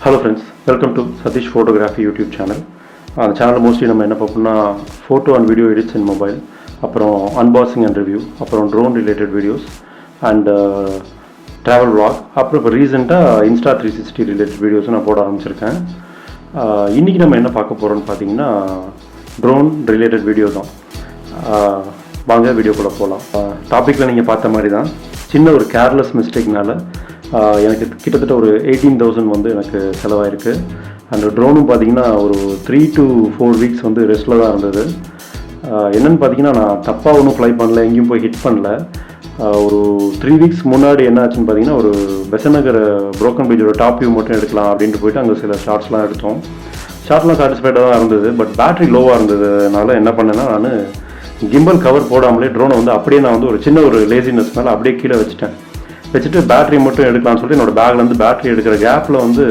Hello friends, welcome to Satish Photography YouTube channel. அந்த channel mostly நம்ம என்ன பார்ப்போம்னா photo and video edits in mobile, அப்புறம் unboxing and review, அப்புறம் drone related videos and travel vlog, அப்புறம் இப்போ ரீசெண்டாக Insta 360 ரிலேட்டட் வீடியோஸும் நான் போட ஆரம்பிச்சிருக்கேன். இன்றைக்கி நம்ம என்ன பார்க்க போகிறோம்னு பார்த்தீங்கன்னா ட்ரோன் ரிலேட்டட் வீடியோ தான். வாங்க வீடியோக்குள்ளே போகலாம். டாப்பிக்கில் நீங்கள் பார்த்த மாதிரி தான் சின்ன ஒரு கேர்லெஸ் மிஸ்டேக்னால எனக்கு கிட்டத்தட்ட ஒரு 18,000 வந்து எனக்கு செலவாயிருக்கு. அந்த ட்ரோனும் பார்த்தீங்கன்னா ஒரு 3 to 4 வீக்ஸ் வந்து ரெஸ்ட்டில் தான் இருந்தது. என்னென்னு பார்த்தீங்கன்னா நான் தப்பாக ஒன்றும் ஃப்ளை பண்ணல, எங்கேயும் போய் ஹிட் பண்ணல. ஒரு 3 வீக்ஸ் முன்னாடி என்ன ஆச்சுன்னு பார்த்தீங்கன்னா ஒரு பெசநகர் புரோக்கன் பீச்சோட டாப் வியூ மட்டும் எடுக்கலாம் அப்படின்ட்டு போயிட்டு அங்கே சில ஷார்ட்ஸ்லாம் எடுத்தோம். ஷார்ட்லாம் சாட்டிஸ்ஃபைடாக தான் இருந்தது. பட் பேட்ரி லோவாக இருந்ததுனால என்ன பண்ணேன்னா நான் கிம்பல் கவர் போடாமலே ட்ரோனை வந்து அப்படியே நான் வந்து ஒரு சின்ன ஒரு லேசினஸ்னால அப்படியே கீழே வச்சுட்டு பேட்டரி மட்டும் எடுக்கலாம்னு சொல்லிட்டு என்னோடய பேக்லேருந்து பேட்டரி எடுக்கிற கேப்பில் வந்து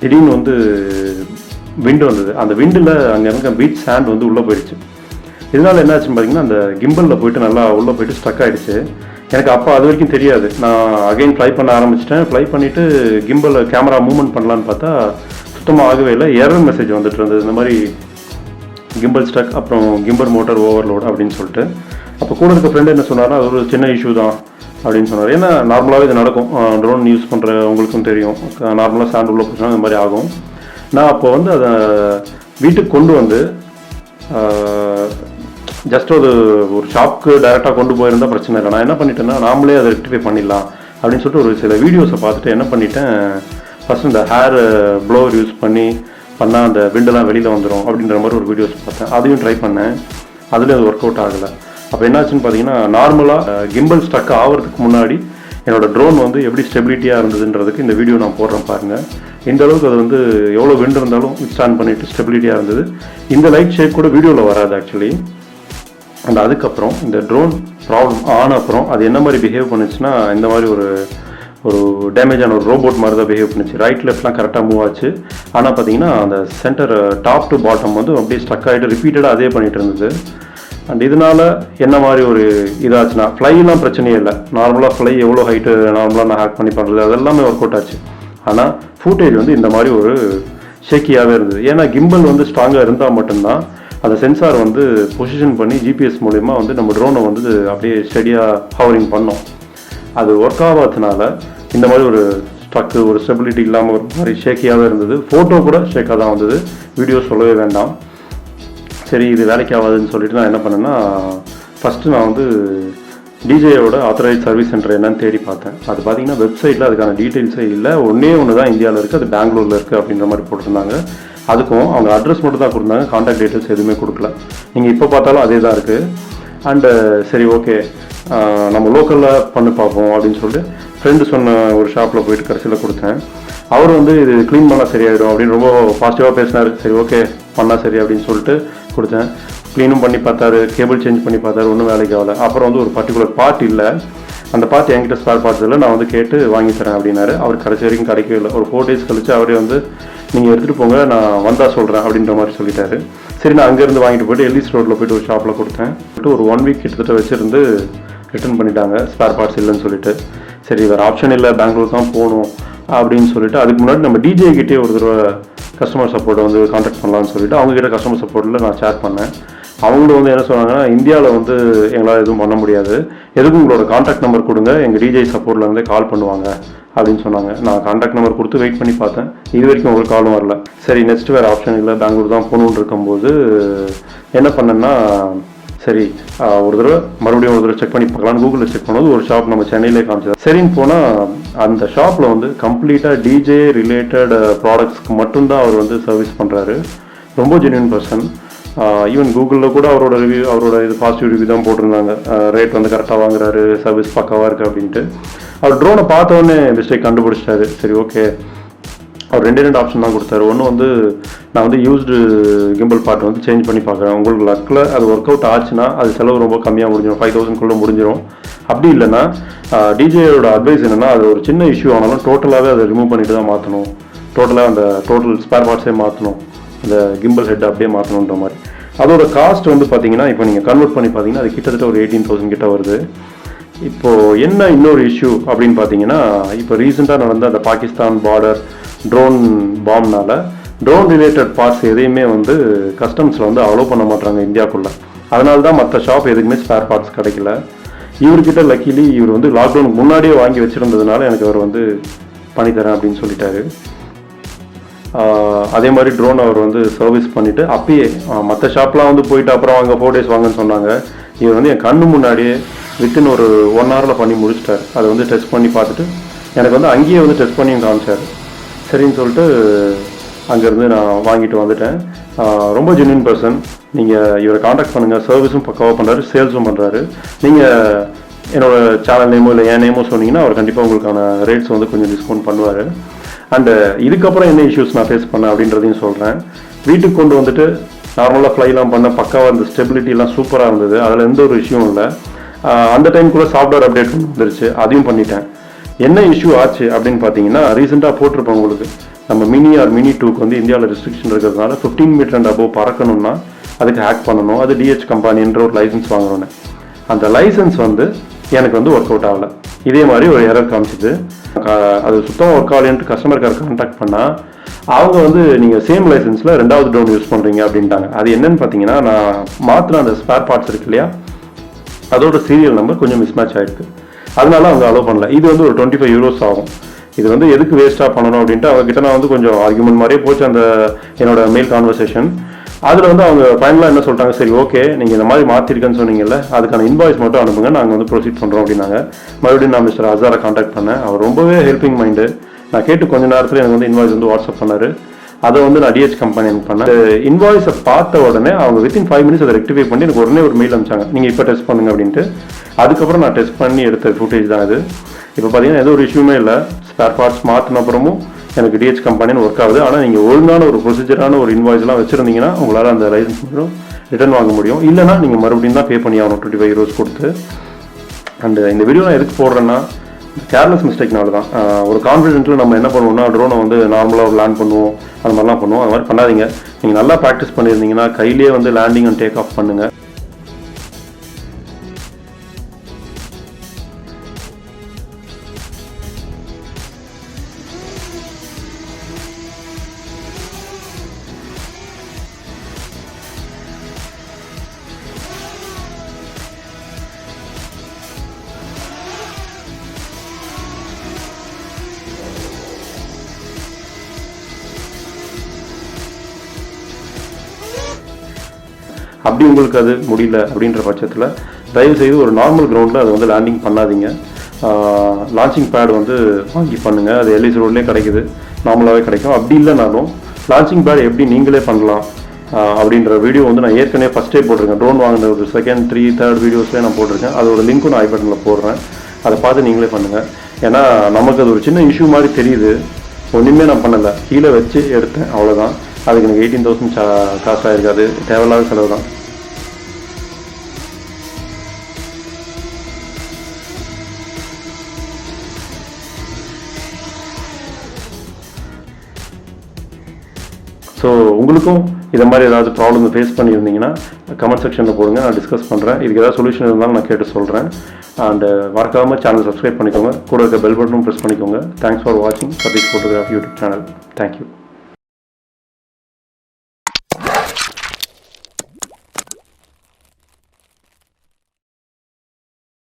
திடீர்னு வந்து விண்டு வந்தது. அந்த விண்டில் அங்கே இருக்க பீச் சாண்ட் வந்து உள்ளே போயிடுச்சு. இதனால் என்ன ஆச்சுன்னு பார்த்தீங்கன்னா அந்த கிம்பலில் போயிட்டு நல்லா உள்ளே போயிட்டு ஸ்டக் ஆகிடுச்சு. எனக்கு அப்போ அது வரைக்கும் தெரியாது. நான் அகைன் ஃப்ளை பண்ண ஆரம்பிச்சிட்டேன். ஃப்ளை பண்ணிவிட்டு கிம்பலில் கேமரா மூவ்மெண்ட் பண்ணலான்னு பார்த்தா சுத்தமாக ஆகவே இல்லை. எரர் மெசேஜ் வந்துட்டு இருந்தது, இந்த மாதிரி கிம்பல் ஸ்டக், அப்புறம் கிம்பல் மோட்டர் ஓவர்லோட் அப்படின்னு சொல்லிட்டு. அப்போ கூட இருக்க ஃப்ரெண்டு என்ன சொன்னார்னா அது ஒரு சின்ன இஷ்யூ தான் அப்படின்னு சொன்னார். ஏன்னா நார்மலாகவே இது நடக்கும், ட்ரோன் யூஸ் பண்ணுற உங்களுக்கும் தெரியும், நார்மலாக சாண்ட் உள்ள போச்சுன்னா இந்த மாதிரி ஆகும். நான் அப்போ வந்து அதை வீட்டுக்கு கொண்டு வந்து ஜஸ்ட் ஒரு ஷாப்புக்கு டைரெக்டாக கொண்டு போயிருந்தால் பிரச்சனை இல்லை. நான் என்ன பண்ணிட்டேன்னா நாமளே அதை ரெக்டிஃபை பண்ணிடலாம் அப்படின்னு சொல்லிட்டு ஒரு சில வீடியோஸை பார்த்துட்டு என்ன பண்ணிட்டேன், ஃபஸ்ட்டு இந்த ஹேர் ப்ளோவர் யூஸ் பண்ணால் அந்த விண்டெல்லாம் வெளியில் வந்துடும் அப்படின்ற மாதிரி ஒரு வீடியோஸ் பார்த்தேன். அதையும் ட்ரை பண்ணேன். அதுலேயும் அது ஒர்க் அவுட் ஆகலை. அப்போ என்னாச்சுன்னு பார்த்தீங்கன்னா நார்மலாக கிம்பல் ஸ்டக் ஆகிறதுக்கு முன்னாடி என்னோடய ட்ரோன் வந்து எப்படி ஸ்டெபிலிட்டியாக இருந்ததுன்றதுக்கு இந்த வீடியோ நான் போடுறேன் பாருங்கள். இந்த அளவுக்கு அது வந்து எவ்வளோ விண்டு இருந்தாலும் ஸ்டாண்ட் பண்ணிவிட்டு ஸ்டெபிலிட்டியாக இருந்தது. இந்த லைட் ஷேப் கூட வீடியோவில் வராது ஆக்சுவலி. அண்ட் அதுக்கப்புறம் இந்த ட்ரோன் ப்ராப்ளம் ஆன அப்புறம் அது என்ன மாதிரி பிஹேவ் பண்ணுச்சுன்னா இந்த மாதிரி ஒரு டேமேஜான ஒரு ரோபோட் மாதிரி தான் பிஹேவ் பண்ணிச்சு. ரைட் லெஃப்ட்லாம் கரெக்டாக மூவ் ஆச்சு. ஆனால் பார்த்தீங்கன்னா அந்த சென்டர் டாப் டு பாட்டம் வந்து அப்படியே ஸ்டக் ஆகிட்டு ரிப்பீட்டடாக அதே பண்ணிகிட்டு இருந்தது. அண்ட் இதனால் என்ன மாதிரி ஒரு இதாச்சுன்னா ஃப்ளைலாம் பிரச்சனையே இல்லை. நார்மலாக ஃப்ளை எவ்வளோ ஹைட்டு நார்மலாக நான் ஹேக் பண்ணி பண்ணுறது அதெல்லாமே ஒர்க் அவுட் ஆச்சு. ஆனால் ஃபூட்டேஜ் வந்து இந்த மாதிரி ஒரு ஷேக்கியாகவே இருந்தது. ஏன்னா கிம்பல் வந்து ஸ்ட்ராங்காக இருந்தால் மட்டும்தான் அந்த சென்சார் வந்து பொசிஷன் பண்ணி ஜிபிஎஸ் மூலயமா வந்து நம்ம ட்ரோனை வந்து அப்படியே ஸ்டெடியாக ஹவரிங் பண்ணோம். அது ஒர்க் ஆகாததுனால இந்த மாதிரி ஒரு ஸ்ட்ரக்கு, ஒரு ஸ்டெபிலிட்டி இல்லாமல் ஒரு மாதிரி ஷேக்கியாகவே இருந்தது. ஃபோட்டோ கூட ஷேக்காக தான் வந்தது, வீடியோ சொல்லவே வேண்டாம். சரி இது வேலைக்கு ஆகாதுன்னு சொல்லிட்டு நான் என்ன பண்ணேன்னா ஃபஸ்ட்டு நான் வந்து டிஜேயோட ஆத்தரைஸ் சர்வீஸ் சென்டர் என்னன்னு தேடி பார்த்தேன். அது பார்த்தீங்கன்னா வெப்சைட்டில் அதுக்கான டீட்டெயில்ஸே இல்லை. ஒன்று தான் இந்தியாவில் இருக்குது, அது பெங்களூரில் இருக்குது அப்படின்ற மாதிரி போட்டிருந்தாங்க. அதுக்கும் அவங்க அட்ரஸ் மட்டும் தான் கொடுத்தாங்க, கான்டாக்ட் டீட்டெயில்ஸ் எதுவுமே கொடுக்கல. நீங்கள் இப்போ பார்த்தாலும் அதே தான் இருக்குது. அண்டு சரி ஓகே நம்ம லோக்கலில் பண்ணி பார்ப்போம் அப்படின்னு சொல்லிட்டு ஃப்ரெண்டு சொன்ன ஒரு ஷாப்பில் போயிட்டு கடைசியில் கொடுத்தேன். அவர் வந்து இது க்ளீன் பண்ணால் சரியாயிடும் அப்படின்னு ரொம்ப பாசிட்டிவாக பேசினார். சரி ஓகே பண்ணால் சரி அப்படின்னு சொல்லிட்டு கொடுத்தேன். க்ளீனும் பண்ணி பார்த்தாரு, கேபிள் சேஞ்ச் பண்ணி பார்த்தாரு, ஒன்றும் வேலைக்கு ஆகலை. அப்புறம் வந்து ஒரு பர்டிகுலர் பார்ட் இல்லை, அந்த பார்ட் என்கிட்ட ஸ்பேர் பார்ட்ஸ் இல்லை, நான் வந்து கேட்டு வாங்கி தரேன் அப்படின்னாரு. அவர் கடைசி வரைக்கும் கிடைக்கவே இல்லை. ஒரு 4 days கழிச்சு அவரே வந்து நீங்கள் எடுத்துகிட்டு போங்க, நான் வந்தால் சொல்கிறேன் அப்படின்ற மாதிரி சொல்லிட்டாரு. சரி நான் அங்கேருந்து வாங்கிட்டு போய்ட்டு எல்லிஸ் ரோட்டில் போய்ட்டு ஒரு ஷாப்பில் கொடுத்தேன். ஒரு 1 week கிட்டத்தட்ட வச்சுருந்து ரிட்டர்ன் பண்ணிட்டாங்க, ஸ்பேர் பார்ட்ஸ் இல்லைன்னு சொல்லிட்டு. சரி வேறு ஆப்ஷன் இல்லை, பெங்களூர் தான் போகணும் அப்படின்னு சொல்லிட்டு அதுக்கு முன்னாடி நம்ம டிஜே கிட்டே ஒரு தடவை கஸ்டமர் சப்போர்ட்டை வந்து கான்டாக்ட் பண்ணலான்னு சொல்லிட்டு அவங்ககிட்ட கஸ்டமர் சப்போர்ட்டில் நான் ஷேர் பண்ணேன். அவங்களும் வந்து என்ன சொன்னாங்கன்னா இந்தியாவில் வந்து எங்களால் எதுவும் பண்ண முடியாது, எதுக்கும் உங்களோட கான்டாக்ட் நம்பர் கொடுங்க, எங்கள் டிஜே சப்போர்ட்லேருந்தே கால் பண்ணுவாங்க அப்படின்னு சொன்னாங்க. நான் கான்டாக்ட் நம்பர் கொடுத்து வெயிட் பண்ணி பார்த்தேன், இது வரைக்கும் உங்களுக்கு காலும் வரல. சரி நெக்ஸ்ட் வேறு ஆப்ஷன் இல்லை, பெங்களூர் தான் போகணுன்னு இருக்கும்போது என்ன பண்ணேன்னா சரி ஒரு தடவை மறுபடியும் ஒரு தடவை செக் பண்ணி பார்க்கலான்னு கூகுளில் செக் பண்ணும்போது ஒரு ஷாப் நம்ம சென்னையிலே காமிச்சது. சரின்னு போனால் அந்த ஷாப்பில் வந்து கம்ப்ளீட்டாக டிஜே ரிலேட்டட் ப்ராடக்ட்ஸ்க்கு மட்டும்தான் அவர் வந்து சர்வீஸ் பண்ணுறாரு. ரொம்ப ஜென்யூன் பர்சன். ஈவன் கூகுளில் கூட அவரோட இது பாசிட்டிவ் ரிவ்யூ தான் போட்டிருந்தாங்க. ரேட் வந்து கரெக்டாக வாங்குறாரு, சர்வீஸ் பக்காவாக இருக்குது அப்படின்ட்டு. அவர் ட்ரோனை பார்த்தோன்னே மிஸ்டேக் கண்டுபிடிச்சிட்டாரு. சரி ஓகே அவர் 2 ஆப்ஷன் தான் கொடுத்தாரு. ஒன்று வந்து நான் வந்து யூஸ்டு கிம்பல் பார்ட் வந்து சேஞ்ச் பண்ணி பார்க்குறேன், உங்களுக்கு லக்கில் அது ஒர்க் அவுட் ஆச்சுன்னா அது செலவு ரொம்ப கம்மியாக முடிஞ்சிடும், 5,000 முடிஞ்சிடும். அப்படி இல்லைன்னா டிஜேயோட அட்வைஸ் என்னென்னா அது ஒரு சின்ன இஷ்யூ ஆனாலும் டோட்டலாகவே அதை ரிமூவ் பண்ணிட்டு தான் மாற்றணும், டோட்டலாக அந்த டோட்டல் ஸ்பேர் பார்ட்ஸே மாற்றணும், அந்த கிம்பல் ஹெட் அப்படியே மாற்றணுன்ற மாதிரி. அதோட காஸ்ட் வந்து பார்த்தீங்கன்னா இப்போ நீங்கள் கன்வெர்ட் பண்ணி பார்த்தீங்கன்னா அது கிட்டத்தட்ட ஒரு 18,000 கிட்ட வருது. இப்போது என்ன இன்னொரு இஷ்யூ அப்படின்னு பார்த்தீங்கன்னா இப்போ ரீசெண்டாக நடந்த அந்த பாகிஸ்தான் பார்டர் ட்ரோன் பாம்னால ட்ரோன் ரிலேட்டட் பார்ட்ஸ் எதையுமே வந்து கஸ்டம்ஸில் வந்து அலோவ் பண்ண மாட்டாங்க இந்தியாவுக்குள்ளே. அதனால தான் மற்ற ஷாப் எதுக்குமே ஸ்பேர் பார்ட்ஸ் கிடைக்கல. இவர்கிட்ட லக்கிலி இவர் வந்து லாக்டவுனுக்கு முன்னாடியே வாங்கி வச்சுருந்ததுனால எனக்கு அவர் வந்து பண்ணித்தரேன் அப்படின்னு சொல்லிட்டாரு. அதே மாதிரி ட்ரோன் அவர் வந்து சர்வீஸ் பண்ணிவிட்டு அப்பயே மற்ற ஷாப்லாம் வந்து போயிட்டு அப்புறம் அங்கே 4 days வாங்கன்னு சொன்னாங்க. இவர் வந்து என் கண்ணு முன்னாடியே வித்தின் ஒரு 1 hourல பண்ணி முடிச்சிட்டார். அதை வந்து டெஸ்ட் பண்ணி பார்த்துட்டு எனக்கு வந்து அங்கேயே வந்து டெஸ்ட் பண்ணி காமிச்சார். சரின்னு சொல்லிட்டு அங்கேருந்து நான் வாங்கிட்டு வந்துட்டேன். ரொம்ப ஜென்யூன் பர்சன். நீங்கள் இவரை காண்டாக்ட் பண்ணுங்கள். சர்வீஸும் பக்காவாக பண்ணுறாரு, சேல்ஸும் பண்ணுறாரு. நீங்கள் என்னோடய சேனல் நேமோ இல்லை என் நேமோ சொன்னீங்கன்னா அவர் கண்டிப்பாக உங்களுக்கான ரேட்ஸ் வந்து கொஞ்சம் டிஸ்கவுண்ட் பண்ணுவார். அண்டு இதுக்கப்புறம் என்ன இஷ்யூஸ் நான் ஃபேஸ் பண்ணேன் அப்படின்றதையும் சொல்கிறேன். வீட்டுக்கு கொண்டு வந்துட்டு நார்மலாக ஃப்ளைலாம் பண்ண பக்காவாக அந்த ஸ்டெபிலிட்டிலாம் சூப்பராக இருந்தது. அதில் எந்த ஒரு இஷ்யூவும் இல்லை. அந்த டைம்குள்ளே சாஃப்ட்வேர் அப்டேட் வந்துருச்சு, அதையும் பண்ணிட்டேன். என்ன இஷ்யூ ஆச்சு அப்படின்னு பார்த்தீங்கன்னா, ரீசெண்டாக போட்டிருப்பேன் உங்களுக்கு, நம்ம மினி ஆர் மினி 2க்கு வந்து இந்தியாவில் ரெஸ்ட்ரிக்ஷன் இருக்கிறதுனால 15 மீட்டர் அண்ட் அபோவ் பறக்கணும்னா அதுக்கு ஹேக் பண்ணணும். அது டிஹெச் கம்பெனின்ற ஒரு லைசன்ஸ் வாங்கணும்னு. அந்த லைசன்ஸ் வந்து எனக்கு வந்து ஒர்க் அவுட் ஆகலை. இதே மாதிரி ஒரு எரர் காமிச்சிது. அது சுத்தமாக ஒர்க் ஆகலைன்ட்டு கஸ்டமர் கேர் கான்டாக்ட் பண்ணால் அவங்க வந்து நீங்கள் சேம் லைசன்ஸில் 2வது ட்ரோன் யூஸ் பண்ணுறீங்க அப்படின்ட்டாங்க. அது என்னன்னு பார்த்தீங்கன்னா, நான் மாற்றின அந்த ஸ்பேர் பார்ட்ஸ் இருக்கு இல்லையா, அதோட சீரியல் நம்பர் கொஞ்சம் மிஸ்மேட்ச் ஆகிருக்கு. அதனால அவங்க அலோவ் பண்ணல. இது வந்து ஒரு 25 euros ஆகும். இது வந்து எதுக்கு வேஸ்ட்டாக பண்ணணும் அப்படின்ட்டு அவங்ககிட்ட நான் வந்து கொஞ்சம் ஆர்குமெண்ட் மாதிரியே போச்சு அந்த என்னோட மெயில் கான்வர்சேஷன். அதில் வந்து அவங்க ஃபைனலாக என்ன சொல்லிட்டாங்க, சரி ஓகே நீங்கள் இந்த மாதிரி மாற்றிருக்கேன்னு சொன்னீங்கல்ல, அதுக்கான இன்வாய்ஸ் மட்டும் அனுப்புங்க, நாங்கள் வந்து ப்ரொசீட் பண்ணுறோம் அப்படின்னாங்க. மறுபடியும் நான் மிஸ்டர் அசாரை கான்டாக்ட் பண்ணேன். அவர் ரொம்பவே ஹெல்பிங் மைண்டு. நான் கேட்டு கொஞ்ச நேரத்தில் எனக்கு வந்து இன்வாய்ஸ் வந்து வாட்ஸ்அப் பண்ணார். அதை வந்து நான் டிஹெச் கம்பெனி எனக்கு பண்ணேன். இன்வாய்ஸை பார்த்த உடனே அவங்க வித்தின் 5 minutes அதை ரெக்டிஃபை பண்ணி எனக்கு உடனே ஒரு மெயில் அனுப்பிச்சாங்க, நீங்கள் இப்போ டெஸ்ட் பண்ணுங்க அப்படின்ட்டு. அதுக்கப்புறம் நான் டெஸ்ட் பண்ணி எடுத்த ஃபுட்டேஜ் தான் இது. இப்போ பார்த்தீங்கன்னா எந்த ஒரு இஷ்யூமே இல்லை. ஸ்பேர் பார்ட்ஸ் மாற்றின அப்புறமும் எனக்கு டிஹெச் கம்பெனின்னு ஒர்க் ஆகுது. ஆனால் நீங்கள் ஒழுங்கான ஒரு ப்ரொசீஜரான ஒரு இன்வாய்ஸ்லாம் வச்சுருந்தீங்கன்னா உங்களால் அந்த லைசன்ஸ் மட்டும் ரிட்டர்ன் வாங்க முடியும். இல்லைனா நீங்கள் மறுபடியும் தான் பே பண்ணி ஆகணும் 25 euros கொடுத்து. அண்ட் இந்த வீடியோ நான் எதுக்கு போடுறேன்னா, கேர்லெஸ் மிஸ்டேக்னால தான். ஒரு கான்ஃபிடென்ட்டில் நம்ம என்ன பண்ணுவோம்னா, ட்ரோனை வந்து நார்மலாக லேண்ட் பண்ணுவோம், அது மாதிரிலாம் பண்ணுவோம். அது மாதிரி பண்ணாதீங்க. நீங்கள் நல்லா ப்ராக்டிஸ் பண்ணியிருந்தீங்கன்னா கையிலேயே வந்து லேண்டிங் அண்ட் டேக் ஆஃப் பண்ணுங்கள். அப்படி உங்களுக்கு அது முடியல அப்படின்ற பட்சத்தில் தயவுசெய்து ஒரு நார்மல் கிரவுண்டில் அதை வந்து லேண்டிங் பண்ணாதீங்க. லான்ச்சிங் பேட் வந்து வாங்கி பண்ணுங்கள். அது எல்இசி ரோட்லேயே கிடைக்குது, நார்மலாகவே கிடைக்கும். அப்படி இல்லைனாலும் லான்ச்சிங் பேட் எப்படி நீங்களே பண்ணலாம் அப்படின்ற வீடியோ வந்து நான் ஏற்கனவே ஃபஸ்ட்டே போட்டிருக்கேன். ட்ரோன் வாங்கின ஒரு 2nd, 3rd, 3rd வீடியோஸ்லேயே நான் போட்டிருக்கேன். அதோட லிங்க்கும் நான் ஐ பட்டனில் போடுறேன். அதை பார்த்து நீங்களே பண்ணுங்கள். ஏன்னா நமக்கு அது ஒரு சின்ன இஷ்யூ மாதிரி தெரியுது. ஒன்றுமே நான் பண்ணலை, கீழே வச்சு எடுத்தேன், அவ்வளோதான். அதுக்கு எனக்கு 18,000 காசு ஆகிருக்காது. தேவையில்லாத செலவு தான். ஸோ உங்களுக்கும் இதை மாதிரி ஏதாவது ப்ராப்ளம் ஃபேஸ் பண்ணியிருந்தீங்கன்னா கமெண்ட் செக்ஷனில் போடுங்க, நான் டிஸ்கஸ் பண்ணுறேன். இதுக்கு ஏதாவது சொல்யூஷன் இருந்தாலும் நான் கேட்டு சொல்கிறேன். அண்டு மறக்காமல் சேனல் சப்ஸ்கிரைப் பண்ணிக்கோங்க. கூட இருக்க பெல் பட்டனும் ப்ரெஸ் பண்ணிக்கோங்க. தேங்க்ஸ் ஃபார் வாட்சிங் Satish photography YouTube channel. Thank you.